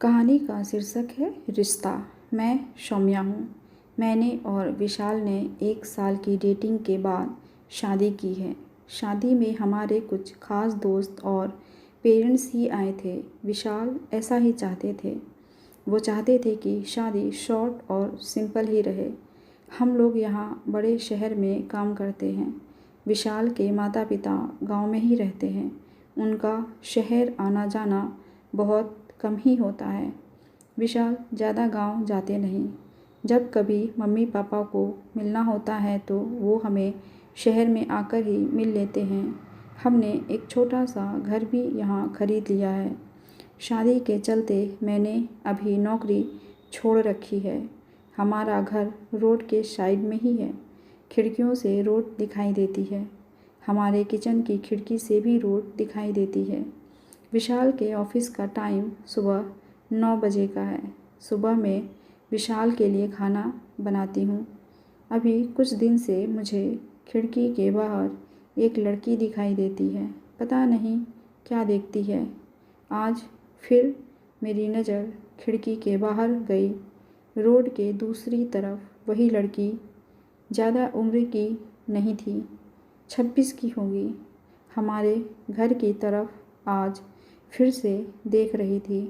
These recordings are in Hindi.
कहानी का शीर्षक है रिश्ता। मैं सौम्या हूँ। मैंने और विशाल ने 1 साल की डेटिंग के बाद शादी की है। शादी में हमारे कुछ खास दोस्त और पेरेंट्स ही आए थे। विशाल ऐसा ही चाहते थे। वो चाहते थे कि शादी शॉर्ट और सिंपल ही रहे। हम लोग यहाँ बड़े शहर में काम करते हैं। विशाल के माता पिता गांव में ही रहते हैं। उनका शहर आना जाना बहुत कम ही होता है। विशाल ज़्यादा गांव जाते नहीं। जब कभी मम्मी पापा को मिलना होता है तो वो हमें शहर में आकर ही मिल लेते हैं। हमने एक छोटा सा घर भी यहाँ खरीद लिया है। शादी के चलते मैंने अभी नौकरी छोड़ रखी है। हमारा घर रोड के साइड में ही है। खिड़कियों से रोड दिखाई देती है। हमारे किचन की खिड़की से भी रोड दिखाई देती है। विशाल के ऑफिस का टाइम सुबह 9 बजे का है। सुबह मैं विशाल के लिए खाना बनाती हूँ। अभी कुछ दिन से मुझे खिड़की के बाहर एक लड़की दिखाई देती है। पता नहीं क्या देखती है। आज फिर मेरी नज़र खिड़की के बाहर गई। रोड के दूसरी तरफ वही लड़की ज़्यादा उम्र की नहीं थी, 26 की होगी। हमारे घर की तरफ आज फिर से देख रही थी।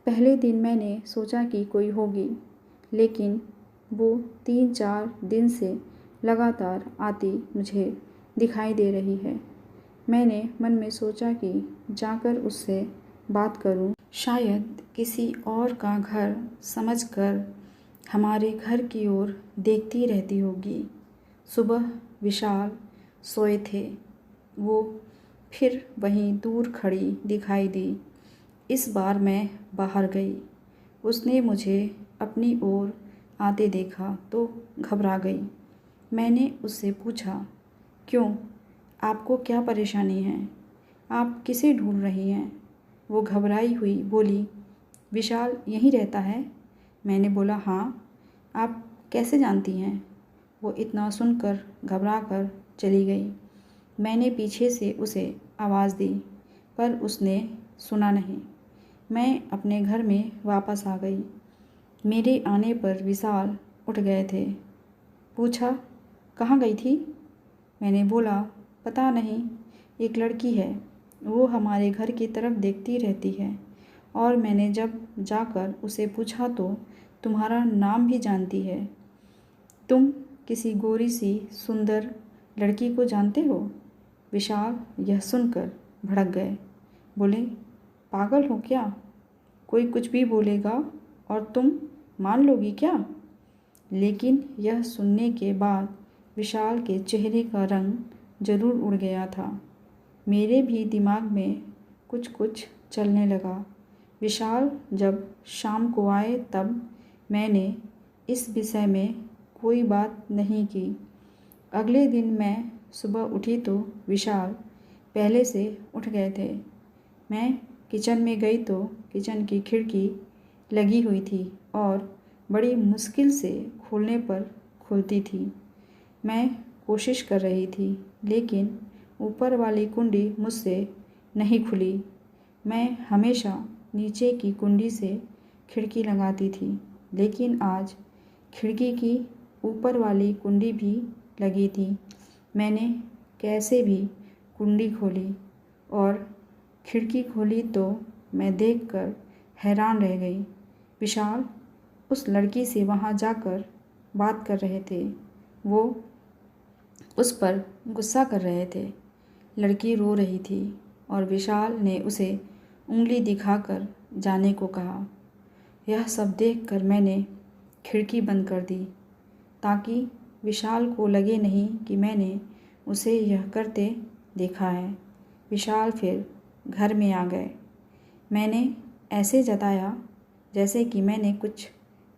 पहले दिन मैंने सोचा कि कोई होगी, लेकिन वो 3-4 दिन से लगातार आती मुझे दिखाई दे रही है। मैंने मन में सोचा कि जाकर उससे बात करूं। शायद किसी और का घर समझकर हमारे घर की ओर देखती रहती होगी। सुबह विशाल सोए थे। वो फिर वहीं दूर खड़ी दिखाई दी। इस बार मैं बाहर गई। उसने मुझे अपनी ओर आते देखा तो घबरा गई। मैंने उससे पूछा, क्यों, आपको क्या परेशानी है? आप किसे ढूंढ रही हैं? वो घबराई हुई बोली, विशाल यहीं रहता है। मैंने बोला, हाँ। आप कैसे जानती हैं? वो इतना सुनकर घबरा कर चली गई। मैंने पीछे से उसे आवाज़ दी, पर उसने सुना नहीं। मैं अपने घर में वापस आ गई। मेरे आने पर विशाल उठ गए थे। पूछा, कहाँ गई थी? मैंने बोला, पता नहीं, एक लड़की है, वो हमारे घर की तरफ देखती रहती है और मैंने जब जाकर उसे पूछा तो तुम्हारा नाम भी जानती है। तुम किसी गोरी सी सुंदर लड़की को जानते हो? विशाल यह सुनकर भड़क गए। बोले, पागल हो क्या? कोई कुछ भी बोलेगा और तुम मान लोगी क्या? लेकिन यह सुनने के बाद विशाल के चेहरे का रंग जरूर उड़ गया था। मेरे भी दिमाग में कुछ कुछ चलने लगा। विशाल जब शाम को आए तब मैंने इस विषय में कोई बात नहीं की। अगले दिन मैं सुबह उठी तो विशाल पहले से उठ गए थे। मैं किचन में गई तो किचन की खिड़की लगी हुई थी और बड़ी मुश्किल से खोलने पर खुलती थी। मैं कोशिश कर रही थी, लेकिन ऊपर वाली कुंडी मुझसे नहीं खुली। मैं हमेशा नीचे की कुंडी से खिड़की लगाती थी, लेकिन आज खिड़की की ऊपर वाली कुंडी भी लगी थी। मैंने कैसे भी कुंडी खोली और खिड़की खोली तो मैं देखकर हैरान रह गई। विशाल उस लड़की से वहाँ जाकर बात कर रहे थे। वो उस पर गुस्सा कर रहे थे। लड़की रो रही थी और विशाल ने उसे उंगली दिखाकर जाने को कहा। यह सब देखकर मैंने खिड़की बंद कर दी, ताकि विशाल को लगे नहीं कि मैंने उसे यह करते देखा है। विशाल फिर घर में आ गए। मैंने ऐसे जताया जैसे कि मैंने कुछ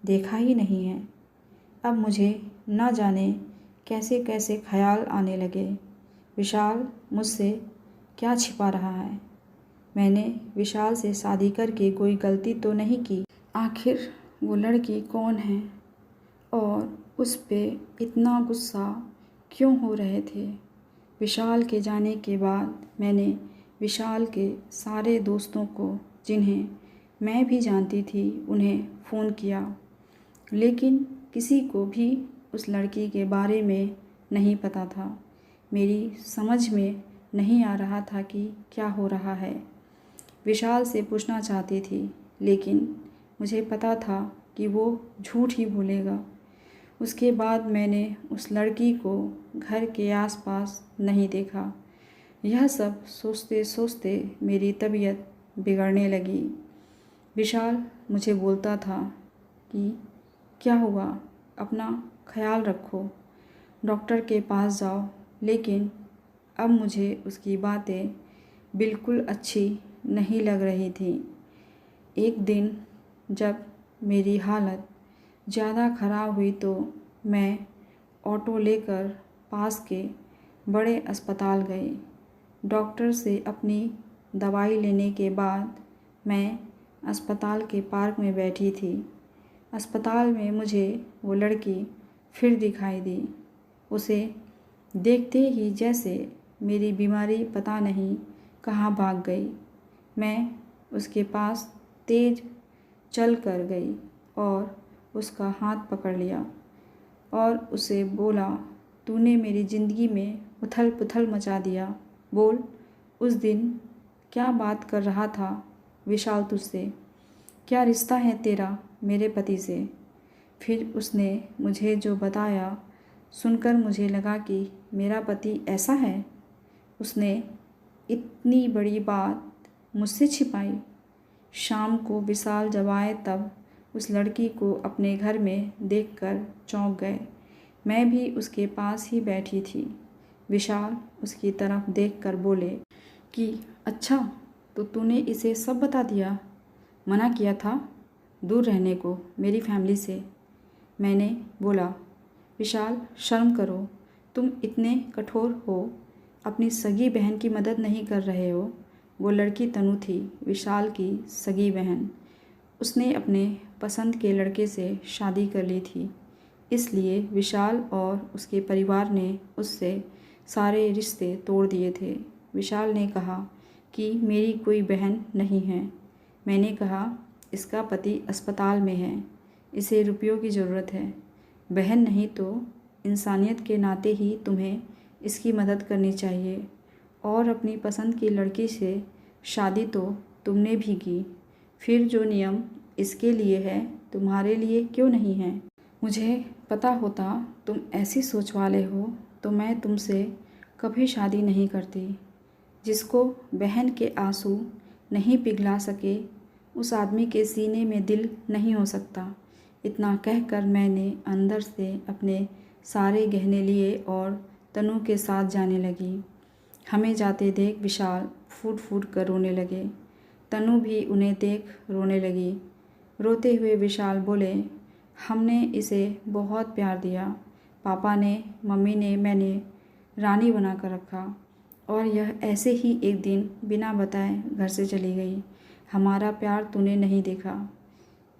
देखा ही नहीं है। अब मुझे न जाने कैसे कैसे ख्याल आने लगे। विशाल मुझसे क्या छिपा रहा है? मैंने विशाल से शादी करके कोई गलती तो नहीं की? आखिर वो लड़की कौन है और उस पे इतना गुस्सा क्यों हो रहे थे? विशाल के जाने के बाद मैंने विशाल के सारे दोस्तों को, जिन्हें मैं भी जानती थी उन्हें फ़ोन किया, लेकिन किसी को भी उस लड़की के बारे में नहीं पता था। मेरी समझ में नहीं आ रहा था कि क्या हो रहा है। विशाल से पूछना चाहती थी, लेकिन मुझे पता था कि वो झूठ ही बोलेगा। उसके बाद मैंने उस लड़की को घर के आसपास नहीं देखा। यह सब सोचते सोचते मेरी तबीयत बिगड़ने लगी। विशाल मुझे बोलता था कि क्या हुआ, अपना ख्याल रखो, डॉक्टर के पास जाओ, लेकिन अब मुझे उसकी बातें बिल्कुल अच्छी नहीं लग रही थी। एक दिन जब मेरी हालत ज़्यादा ख़राब हुई तो मैं ऑटो लेकर पास के बड़े अस्पताल गई। डॉक्टर से अपनी दवाई लेने के बाद मैं अस्पताल के पार्क में बैठी थी। अस्पताल में मुझे वो लड़की फिर दिखाई दी। उसे देखते ही जैसे मेरी बीमारी पता नहीं कहाँ भाग गई। मैं उसके पास तेज चल कर गई और उसका हाथ पकड़ लिया और उसे बोला, तूने मेरी ज़िंदगी में उथल पुथल मचा दिया। बोल, उस दिन क्या बात कर रहा था विशाल तुझसे? क्या रिश्ता है तेरा मेरे पति से? फिर उसने मुझे जो बताया सुनकर मुझे लगा कि मेरा पति ऐसा है। उसने इतनी बड़ी बात मुझसे छिपाई। शाम को विशाल जब आए तब उस लड़की को अपने घर में देखकर चौंक गए। मैं भी उसके पास ही बैठी थी। विशाल उसकी तरफ देखकर बोले कि अच्छा, तो तूने इसे सब बता दिया? मना किया था दूर रहने को मेरी फैमिली से। मैंने बोला, विशाल शर्म करो, तुम इतने कठोर हो, अपनी सगी बहन की मदद नहीं कर रहे हो। वो लड़की तनु थी, विशाल की सगी बहन। उसने अपने पसंद के लड़के से शादी कर ली थी, इसलिए विशाल और उसके परिवार ने उससे सारे रिश्ते तोड़ दिए थे। विशाल ने कहा कि मेरी कोई बहन नहीं है। मैंने कहा, इसका पति अस्पताल में है, इसे रुपयों की ज़रूरत है। बहन नहीं तो इंसानियत के नाते ही तुम्हें इसकी मदद करनी चाहिए। और अपनी पसंद की लड़की से शादी तो तुमने भी की, फिर जो नियम इसके लिए है तुम्हारे लिए क्यों नहीं है? मुझे पता होता तुम ऐसी सोच वाले हो तो मैं तुमसे कभी शादी नहीं करती। जिसको बहन के आंसू नहीं पिघला सके उस आदमी के सीने में दिल नहीं हो सकता। इतना कहकर मैंने अंदर से अपने सारे गहने लिए और तनु के साथ जाने लगी। हमें जाते देख विशाल फूट फूट कर रोने लगे। तनु भी उन्हें देख रोने लगी। रोते हुए विशाल बोले, हमने इसे बहुत प्यार दिया। पापा ने, मम्मी ने, मैंने रानी बना कर रखा और यह ऐसे ही एक दिन बिना बताए घर से चली गई। हमारा प्यार तूने नहीं देखा।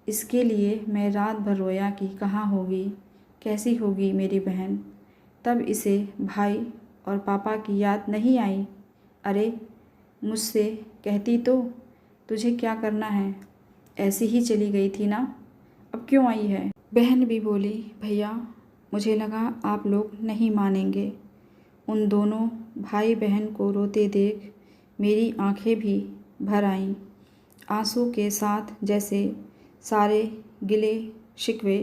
इसके लिए मैं रात भर रोया कि कहाँ होगी, कैसी होगी मेरी बहन। तब इसे भाई और पापा की याद नहीं आई। अरे मुझसे कहती तो तुझे क्या करना है, ऐसी ही चली गई थी ना, अब क्यों आई है? बहन भी बोली, भैया मुझे लगा आप लोग नहीं मानेंगे। उन दोनों भाई बहन को रोते देख मेरी आंखें भी भर आईं। आंसू के साथ जैसे सारे गिले शिकवे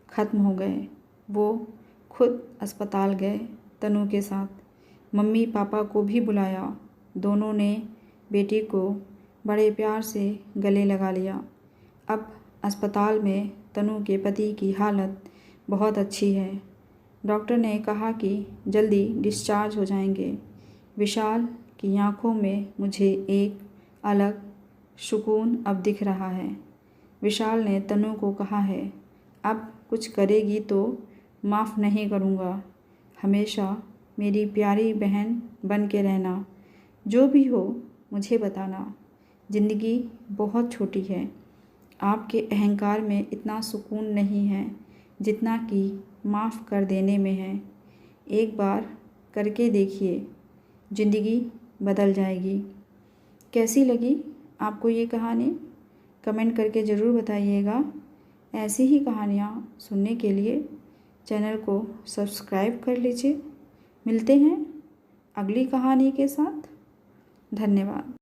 ख़त्म हो गए। वो खुद अस्पताल गए तनु के साथ। मम्मी पापा को भी बुलाया। दोनों ने बेटी को बड़े प्यार से गले लगा लिया। अब अस्पताल में तनु के पति की हालत बहुत अच्छी है। डॉक्टर ने कहा कि जल्दी डिस्चार्ज हो जाएंगे। विशाल की आंखों में मुझे एक अलग सुकून अब दिख रहा है। विशाल ने तनु को कहा है, अब कुछ करेगी तो माफ़ नहीं करूँगा। हमेशा मेरी प्यारी बहन बन के रहना। जो भी हो मुझे बताना। ज़िंदगी बहुत छोटी है। आपके अहंकार में इतना सुकून नहीं है जितना कि माफ़ कर देने में है। एक बार करके देखिए, ज़िंदगी बदल जाएगी। कैसी लगी आपको ये कहानी? कमेंट करके ज़रूर बताइएगा। ऐसी ही कहानियाँ सुनने के लिए चैनल को सब्सक्राइब कर लीजिए। मिलते हैं अगली कहानी के साथ। धन्यवाद।